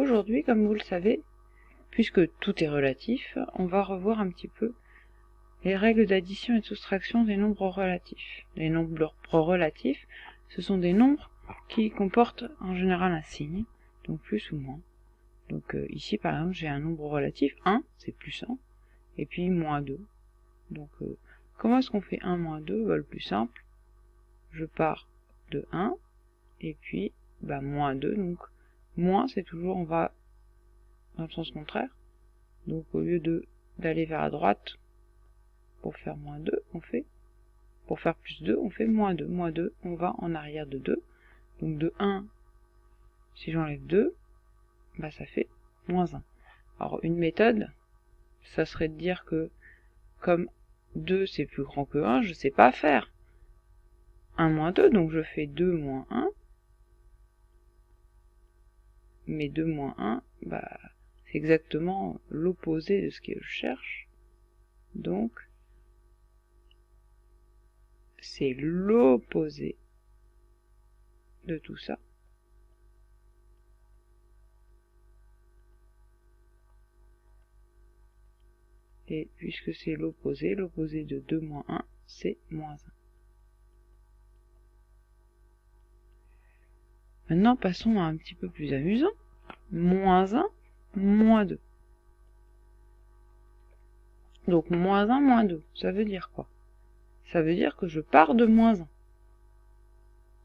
aujourd'hui, comme vous le savez, puisque tout est relatif, on va revoir un petit peu les règles d'addition et de soustraction des nombres relatifs. Les nombres relatifs, ce sont des nombres qui comportent en général un signe, donc plus ou moins. Donc ici par exemple j'ai un nombre relatif, 1, c'est plus 1, et puis moins 2. Donc comment est-ce qu'on fait 1 moins 2? Le plus simple, je pars de 1, et puis moins 2, donc moins c'est toujours, on va dans le sens contraire. Donc au lieu d'aller vers la droite pour faire moins 2, on fait, pour faire plus 2, on fait moins 2. Moins 2, on va en arrière de 2. Donc de 1, si j'enlève 2, ça fait moins 1. Alors une méthode, ça serait de dire que comme 2 c'est plus grand que 1, je sais pas faire 1 moins 2, donc je fais 2 moins 1. Mais 2 moins 1, c'est exactement l'opposé de ce que je cherche. Donc, c'est l'opposé de tout ça. Et puisque c'est l'opposé de 2 moins 1, c'est moins 1. Maintenant, passons à un petit peu plus amusant. Moins 1, moins 2. Donc, moins 1, moins 2, ça veut dire quoi? Ça veut dire que je pars de moins 1.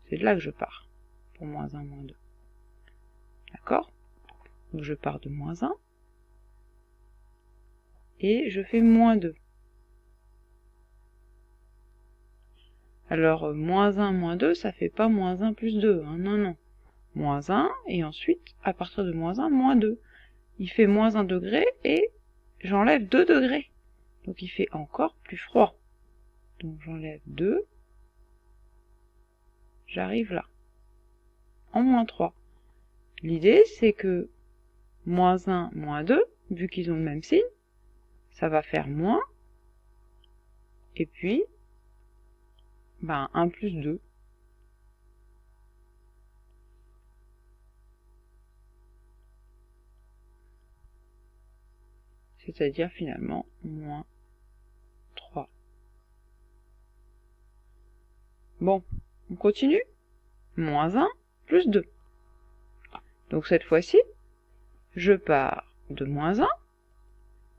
C'est de là que je pars, pour moins 1, moins 2. D'accord? Donc, je pars de moins 1. Et je fais moins 2. Alors, moins 1, moins 2, ça fait pas moins 1 plus 2, hein, non, non. Moins 1, et ensuite, à partir de moins 1, moins 2. Il fait moins 1 degré, et j'enlève 2 degrés. Donc il fait encore plus froid. Donc j'enlève 2, j'arrive là, en moins 3. L'idée, c'est que moins 1, moins 2, vu qu'ils ont le même signe, ça va faire moins, et puis, 1 plus 2. C'est-à-dire finalement moins 3. Bon, on continue. Moins 1 plus 2. Donc cette fois-ci, je pars de moins 1,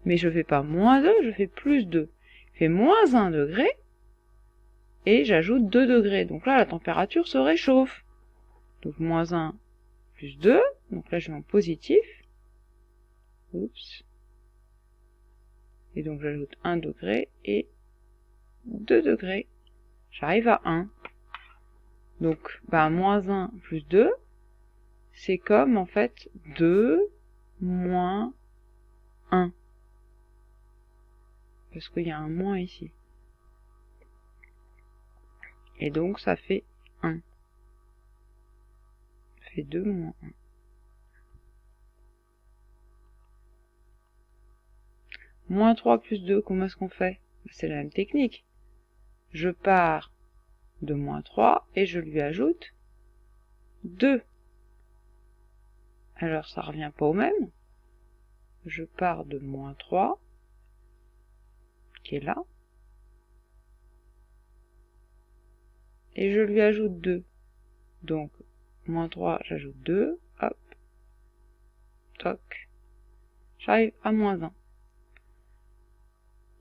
mais je fais pas moins 2, je fais plus 2. Je fais moins 1 degré, et j'ajoute 2 degrés. Donc là, la température se réchauffe. Donc moins 1 plus 2, donc là je vais en positif. Oups. Et donc j'ajoute 1 degré et 2 degrés. J'arrive à 1. Donc, moins 1 plus 2, c'est comme en fait 2 moins 1. Parce qu'il y a un moins ici. Et donc ça fait 1. Ça fait 2 moins 1. Moins 3 plus 2, comment est-ce qu'on fait? C'est la même technique. Je pars de moins 3 et je lui ajoute 2. Alors ça revient pas au même. Je pars de moins 3, qui est là, et je lui ajoute 2. Donc, moins 3, j'ajoute 2, hop, toc, j'arrive à moins 1.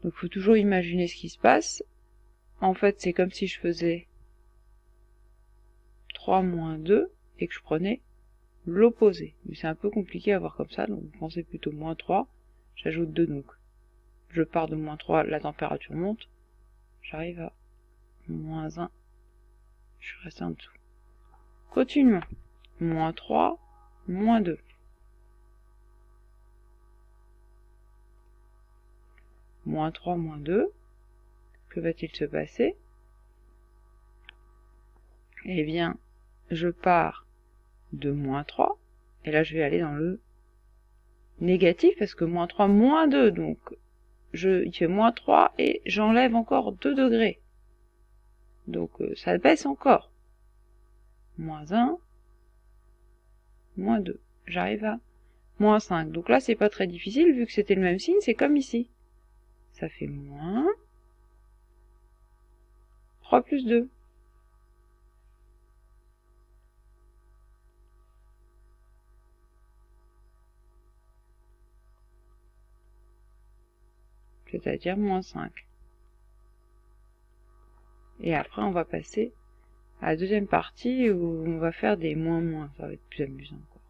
Donc, il faut toujours imaginer ce qui se passe. En fait, c'est comme si je faisais 3 moins 2, et que je prenais l'opposé. Mais c'est un peu compliqué à voir comme ça, donc vous pensez plutôt moins 3, j'ajoute 2, donc je pars de moins 3, la température monte, j'arrive à moins 1, je suis resté en dessous. Continuons. Moins 3, moins 2. Moins 3, moins 2. Que va-t-il se passer? Eh bien, je pars de moins 3. Et là, je vais aller dans le négatif parce que moins 3, moins 2. Donc, il fait moins 3 et j'enlève encore 2 degrés. Donc, ça baisse encore. Moins 1, moins 2. J'arrive à moins 5. Donc là, c'est pas très difficile, vu que c'était le même signe, c'est comme ici. Ça fait moins 3 plus 2. C'est-à-dire moins 5. Et après, on va passer à la deuxième partie où on va faire des moins-moins. Ça va être plus amusant, quoi.